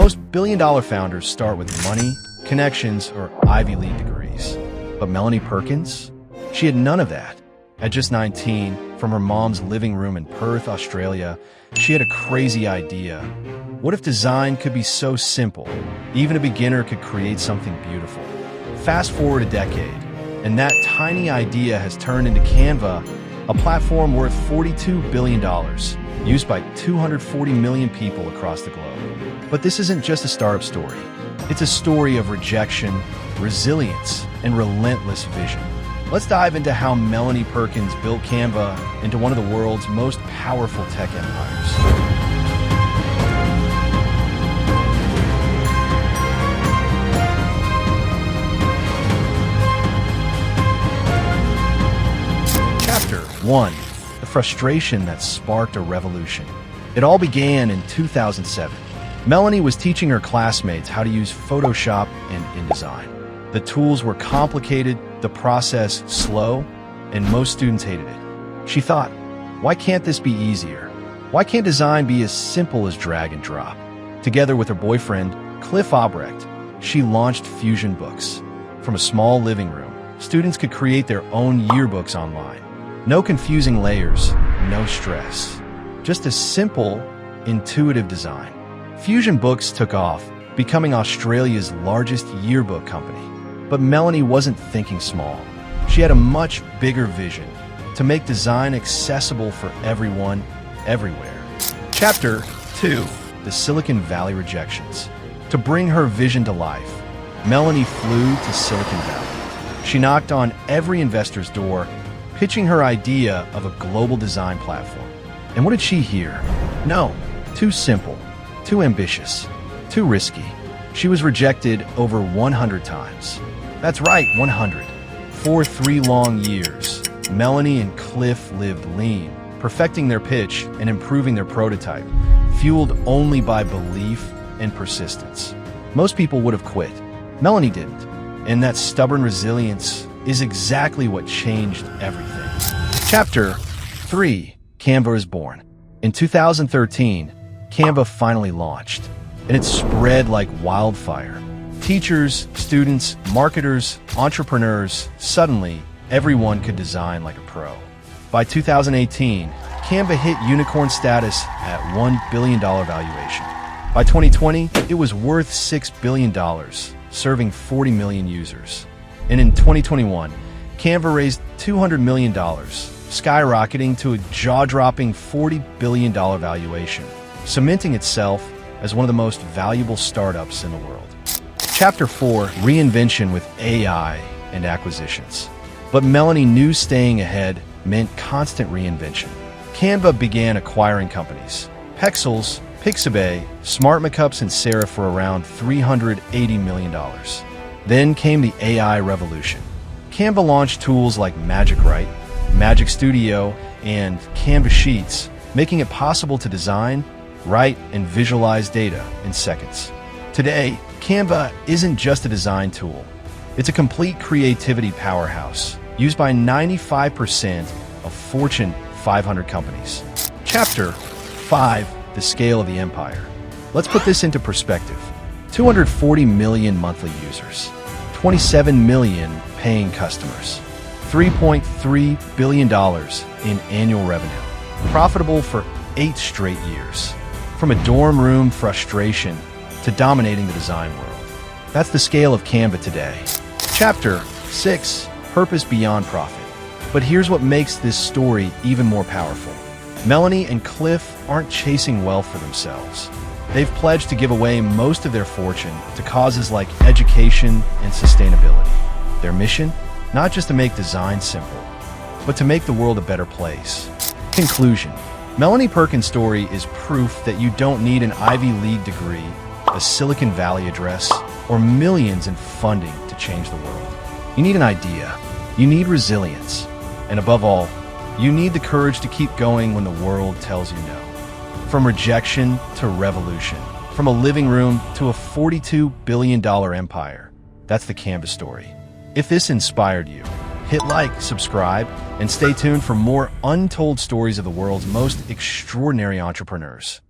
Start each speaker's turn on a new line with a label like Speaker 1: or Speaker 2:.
Speaker 1: Most billion-dollar founders start with money, connections, or Ivy League degrees. But Melanie Perkins? She had none of that. At just 19, from her mom's living room in Perth, Australia, she had a crazy idea. What if design could be so simple, even a beginner could create something beautiful? Fast forward a decade, and that tiny idea has turned into Canva, a platform worth $42 billion, used by 240 million people across the globe. But this isn't just a startup story. It's a story of rejection, resilience, and relentless vision. Let's dive into how Melanie Perkins built Canva into one of the world's most powerful tech empires. Chapter 1. The frustration that sparked a revolution. It all began in 2007. Melanie was teaching her classmates how to use Photoshop and InDesign. The tools were complicated, the process slow, and most students hated it. She thought, why can't this be easier? Why can't design be as simple as drag and drop? Together with her boyfriend, 𝗕𝗵𝗶𝗀𝗏, she launched Fusion Books. From a small living room, students could create their own yearbooks online. No confusing layers, no stress. Just a simple, intuitive design. Fusion Books took off, becoming Australia's largest yearbook company. But Melanie wasn't thinking small. She had a much bigger vision, to make design accessible for everyone, everywhere. Chapter 2. The Silicon Valley Rejections. To bring her vision to life, Melanie flew to Silicon Valley. She knocked on every investor's door, pitching her idea of a global design platform. And what did she hear? No, too simple, too ambitious, too risky. She was rejected over 100 times. That's right, 100. For 3 long years, Melanie and Cliff lived lean, perfecting their pitch and improving their prototype, fueled only by belief and persistence. Most people would have quit. Melanie didn't. And that stubborn resilience is exactly what changed everything. Chapter 3. Canva is born. In 2013, Canva finally launched, and it spread like wildfire. Teachers, students, marketers, entrepreneurs, suddenly, everyone could design like a pro. By 2018, Canva hit unicorn status at $1 billion valuation. By 2020, it was worth $6 billion, serving 40 million users. And in 2021, Canva raised $200 million, skyrocketing to a jaw-dropping $40 billion valuation, cementing itself as one of the most valuable startups in the world. Chapter 4. Reinvention with AI and acquisitions. But Melanie knew staying ahead meant constant reinvention. Canva began acquiring companies. 𝗃𝗄𝗋𝗄, 𝗃𝗶𝗄𝗏, 𝗵𝗏𝗋𝗆s and Serif for around $380 million. Then came the AI revolution. Canva launched tools like Magic Write, Magic Studio, and Canva Sheets, making it possible to design, write, and visualize data in seconds. Today, Canva isn't just a design tool. It's a complete creativity powerhouse, used by 95% of Fortune 500 companies. Chapter 5. The Scale of the Empire. Let's put this into perspective. 240 million monthly users, 27 million paying customers, $3.3 billion in annual revenue, profitable for 8 straight years. From a dorm room frustration to dominating the design world. That's the scale of Canva today. Chapter 6. Purpose beyond profit. But here's what makes this story even more powerful. Melanie and Cliff aren't chasing wealth for themselves. They've pledged to give away most of their fortune to causes like education and sustainability. Their mission? Not just to make design simple, but to make the world a better place. Conclusion. Melanie Perkins' story is proof that you don't need an Ivy League degree, a Silicon Valley address, or millions in funding to change the world. You need an idea. You need resilience. And above all, you need the courage to keep going when the world tells you no. From rejection to revolution, from a living room to a $42 billion empire. That's the Canva story. If this inspired you, hit like, subscribe, and stay tuned for more untold stories of the world's most extraordinary entrepreneurs.